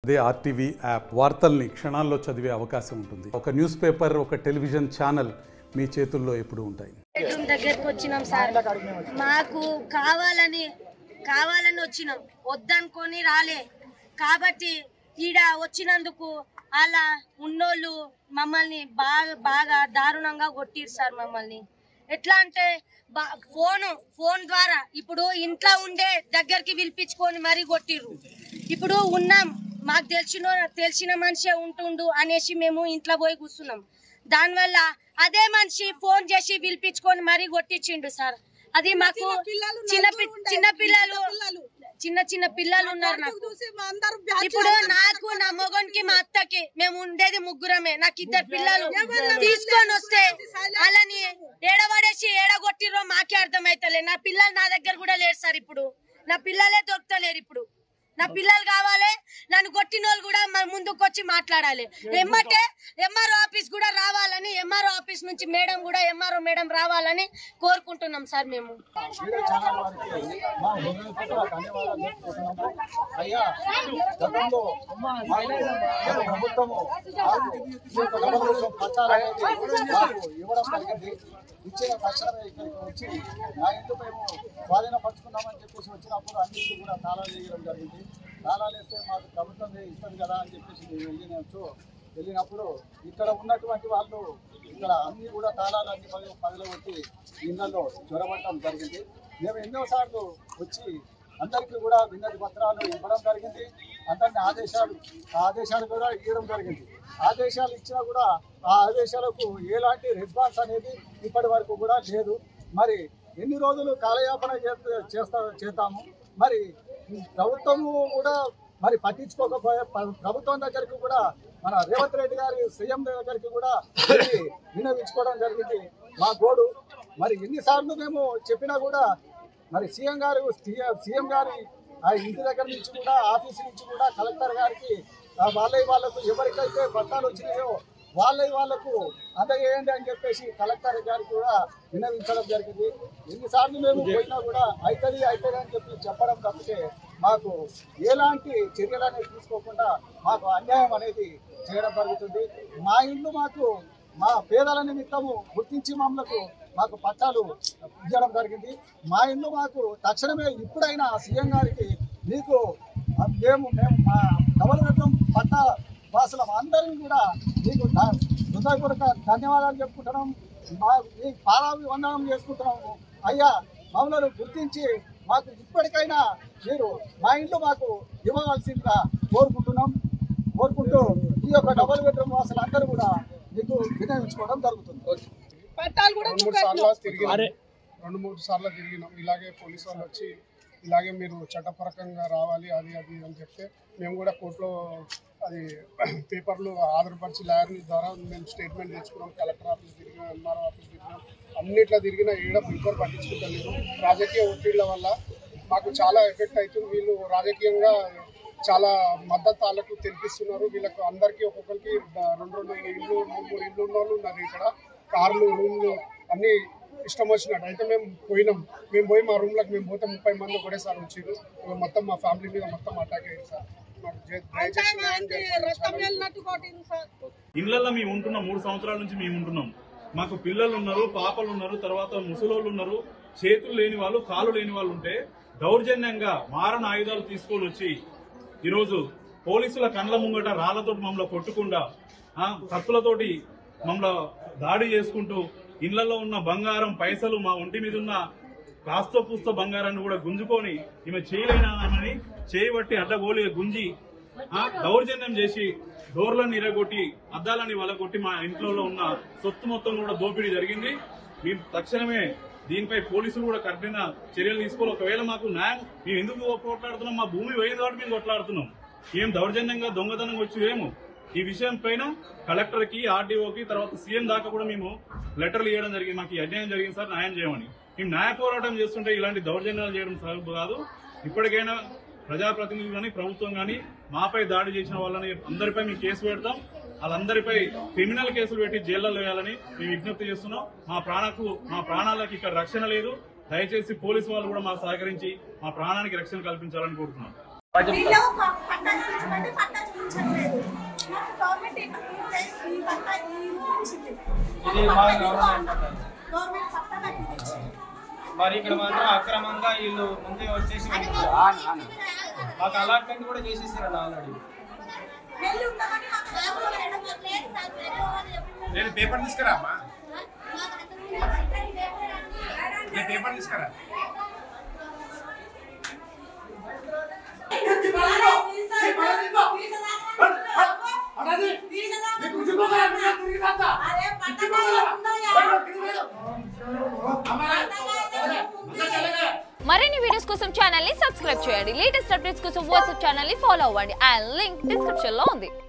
అదే RTV app వార్తల్ని క్షణాల్లో చదివే అవకాశం ఉంటుంది. ఒక న్యూస్ పేపర్, ఒక టెలివిజన్ ఛానల్ మీ చేతుల్లో ఎప్పుడు ఉంటాయి. దగ్గరికి వచ్చినాం సార్, మాకు కావాలని వచ్చినాం, వద్దనుకొని రాలే. కాబట్టి ఈడ వచ్చినందుకు అలా ఉన్నోళ్ళు మమ్మల్ని బాగా దారుణంగా కొట్టిరు సార్. మమ్మల్ని ఎట్లా అంటే ఫోన్ ద్వారా ఇప్పుడు ఇంట్లో ఉండే దగ్గరికి పిలిపించుకొని మరీ కొట్టిర్రు. ఇప్పుడు ఉన్నాం, మాకు తెలిసిన మనిషే ఉంటుండు అనేసి మేము ఇంట్లో పోయి కూర్చున్నాం. దానివల్ల అదే మనిషి ఫోన్ చేసి పిలిపించుకొని మరీ కొట్టించిండు సార్. అది మాకు చిన్న పిల్లలు ఉన్నారు నాకు. ఇప్పుడు నాకు, నా మొగన్కి, మా అత్తకి, మేము ఉండేది ముగ్గురమే. నాకు 2 పిల్లలు తీసుకొని వస్తే అలాని ఏడబడేసి ఏడగొట్టిరో మాకే అర్థమైతలే. నా పిల్లలు నా దగ్గర కూడా లేరు సార్. ఇప్పుడు నా పిల్లలే దొరుకుతలేరు. ఇప్పుడు నా పిల్లలు కావాలి. నన్ను కొట్టిన వాళ్ళు కూడా ముందుకు వచ్చి మాట్లాడాలి. ఎమ్మటే ఎంఆర్ఓ ఆఫీస్ కూడా రావాలని, ఎంఆర్ఓ ఆఫీస్ నుంచి ఎంఆర్ఓ మేడం రావాలని కోరుకుంటున్నాం సార్. మేము ఇచ్చిన తక్షణమే ఇక్కడికి వచ్చి నా ఇంట్లో మేము స్వాధీనపరుచుకున్నామని చెప్పేసి వచ్చినప్పుడు అన్నింటినీ కూడా తాళాలు వేయడం జరిగింది. తాళాలు వేస్తే మాకు ప్రభుత్వం ఇస్తుంది కదా అని చెప్పేసి మేము వెళ్ళినప్పుడు ఇక్కడ ఉన్నటువంటి వాళ్ళు ఇక్కడ అన్ని కూడా తాళాలు అన్ని పగలగొట్టి ఇళ్లలో జ్వరపడటం జరిగింది. మేము ఎన్నోసార్లు వచ్చి అందరికీ కూడా విన్నతి పత్రాలు ఇవ్వడం జరిగింది. అందరినీ ఆదేశాలు కూడా ఇవ్వడం జరిగింది. ఆదేశాలు ఇచ్చినా కూడా ఆ ఆదేశాలకు ఎలాంటి రెస్పాన్స్ అనేది ఇప్పటి వరకు కూడా లేదు. మరి ఎన్ని రోజులు కాలయాపన చేస్తాము? మరి ప్రభుత్వము కూడా మరి పట్టించుకోకపోయే ప్రభుత్వం దగ్గరికి కూడా మన రేవంత్ రెడ్డి గారి సీఎం దగ్గరికి కూడా విన్నవించుకోవడం జరిగింది మా గోడు. మరి ఎన్నిసార్లు మేము చెప్పినా కూడా మరి సీఎం గారి ఆ ఇంటి దగ్గర నుంచి కూడా, ఆఫీసు నుంచి కూడా, కలెక్టర్ గారికి వాళ్ళకు ఎవరికైతే పట్టాలు వచ్చినాయో వాళ్ళకు అందజేయండి అని చెప్పేసి కలెక్టర్ గారికి కూడా విన్నవించడం జరిగింది. ఎన్నిసార్లు మేము పోయినా కూడా అవుతుంది అని చెప్పడం తప్పితే మాకు ఎలాంటి చర్యలు అనేది తీసుకోకుండా మాకు అన్యాయం అనేది చేయడం జరుగుతుంది. మా ఇల్లు మా పేదల నిమిత్తము గుర్తించి మాకు పట్టాలు ఇవ్వడం జరిగింది. మా ఇల్లు మాకు తక్షణమే ఇప్పుడైనా సీఎం గారికి మేము మా డబల్ బెడ్రూమ్ పట్టా వాసులం అందరం కూడా మీకు హృదయపూర్వక ధన్యవాదాలు చెప్పుకుంటున్నాం. మీ పాదాభివందనం చేసుకుంటున్నాము. అయ్యా, మమ్మల్ని గుర్తించి మాకు ఇప్పటికైనా మీరు మా ఇంట్లో మాకు ఇవ్వవలసిందిగా కోరుకుంటూ ఈ యొక్క డబల్ బెడ్రూమ్ వాసులు అందరూ కూడా మీకు వినియోగించుకోవడం జరుగుతుంది. 2-3 సార్లు తిరిగినాం. ఇలాగే పోలీసు వాళ్ళు వచ్చి ఇలాగే మీరు చట్టపరకంగా రావాలి అది అని చెప్తే మేము కూడా కోర్టులో అది పేపర్లు ఆధారపరిచి లాయర్ని ద్వారా మేము స్టేట్మెంట్ తెచ్చుకున్నాం. కలెక్టర్ ఆఫీస్ తిరిగినాం, ఎంఆర్ఓ ఆఫీస్ తిరిగినాం, అన్నిట్లో తిరిగినా పేపర్ పట్టించుకుంటలేదు. రాజకీయ ఒత్తిళ్ల వల్ల మాకు చాలా ఎఫెక్ట్ అవుతుంది. వీళ్ళు రాజకీయంగా చాలా మద్దతు వాళ్ళకు తెలిపిస్తున్నారు. వీళ్ళకు అందరికీ ఒక్కొక్కరికి 2 ఇళ్ళు 3 ఇళ్ళు ఉన్న వాళ్ళు ఉన్నారు. ఇక్కడ కార్లు, రూమ్లు అన్నీ ఇష్టం వచ్చినట్టు. అయితే మేము పోయి మా రూమ్లకు మేము పోతే 30 మంది ఒకటేసారి వచ్చారు. మొత్తం మా ఫ్యామిలీ మీద మొత్తం అటాక్ అయ్యారు సార్. ఇళ్లలో మేము ఉంటున్నాం. 3 సంవత్సరాల నుంచి మేము ఉంటున్నాం. మాకు పిల్లలు ఉన్నారు, పాపలు ఉన్నారు, తర్వాత ముసలోళ్ళు ఉన్నారు. చేతులు లేని వాళ్ళు, కాళ్ళు లేని వాళ్ళు ఉంటే దౌర్జన్యంగా మారణ ఆయుధాలు తీసుకొని వచ్చి ఈరోజు పోలీసుల కండ్ల ముంగట రాళ్లతో మమ్మల్ని కొట్టుకుండా, కత్తులతోటి మమ్మల్ని దాడి చేసుకుంటూ ఇళ్లలో ఉన్న బంగారం, పైసలు, మా ఒంటి మీద ఉన్న కాస్తో పూస్తో బంగారాన్ని కూడా గుంజుకొని ఈమె చేయలేనామని చేయబట్టి అడ్డగోలి గుంజి దౌర్జన్యం చేసి డోర్లను ఇరగొట్టి అద్దాలని వలగొట్టి మా ఇంట్లో ఉన్న సొత్తు మొత్తం కూడా దోపిడీ జరిగింది. మేము తక్షణమే దీనిపై పోలీసులు కూడా కఠిన చర్యలు తీసుకోవాలి. ఒకవేళ మాకు న్యాయం మేము ఎందుకు కొట్లాడుతున్నాం? మా భూమి పోయింది కాబట్టి మేము కొట్లాడుతున్నాం. ఏం దౌర్జన్యంగా దొంగతనంగా వచ్చి ఏమో ఈ విషయం పైన కలెక్టర్ కి, ఆర్డీఓకి, తర్వాత సీఎం దాకా కూడా మేము లెటర్లు ఇవ్వడం జరిగింది. మాకు ఈ అన్యాయం జరిగింది సార్, న్యాయం చేయమని. మేము న్యాయ పోరాటం చేస్తుంటే ఇలాంటి దౌర్జన్యాలు చేయడం సరిగ్గా కాదు. ఇప్పటికైనా ప్రజాప్రతినిధులు కానీ ప్రభుత్వం కానీ మాపై దాడి చేసిన వాళ్ళని అందరిపై మేము కేసు పెడతాం. వాళ్ళందరిపై క్రిమినల్ కేసులు పెట్టి జైళ్లలో వేయాలని మేము విజ్ఞప్తి చేస్తున్నాం. మా ప్రాణాలకు ఇక్కడ రక్షణ లేదు. దయచేసి పోలీసు వాళ్ళు కూడా మాకు సహకరించి మా ప్రాణానికి రక్షణ కల్పించాలని కోరుతున్నాం. ఇప్పించట్లేదు. మాకు గవర్నమెంట్ ఈ పట్టా ఇచ్చింది. గవర్నమెంట్ పట్టా నాకు ఇచ్చింది. మరి ఇక్కడ మాత్రం అక్రమంగా వీళ్ళు ముందే వచ్చేసి మాకు అలాట్మెంట్ కూడా చేసేసారు ఆల్రెడీ. నేను పేపర్ తీసుకురా అమ్మా, నేను పేపర్ తీసుకురా. మరిన్ని వీడియోస్ కోసం ఛానల్ ని సబ్స్క్రైబ్ చేయండి. లేటెస్ట్ అప్డేట్స్ కోసం వాట్సాప్ ఛానల్ ని ఫాలో అవ్వండి. ఆ లింక్ డిస్క్రిప్షన్ లో ఉంది.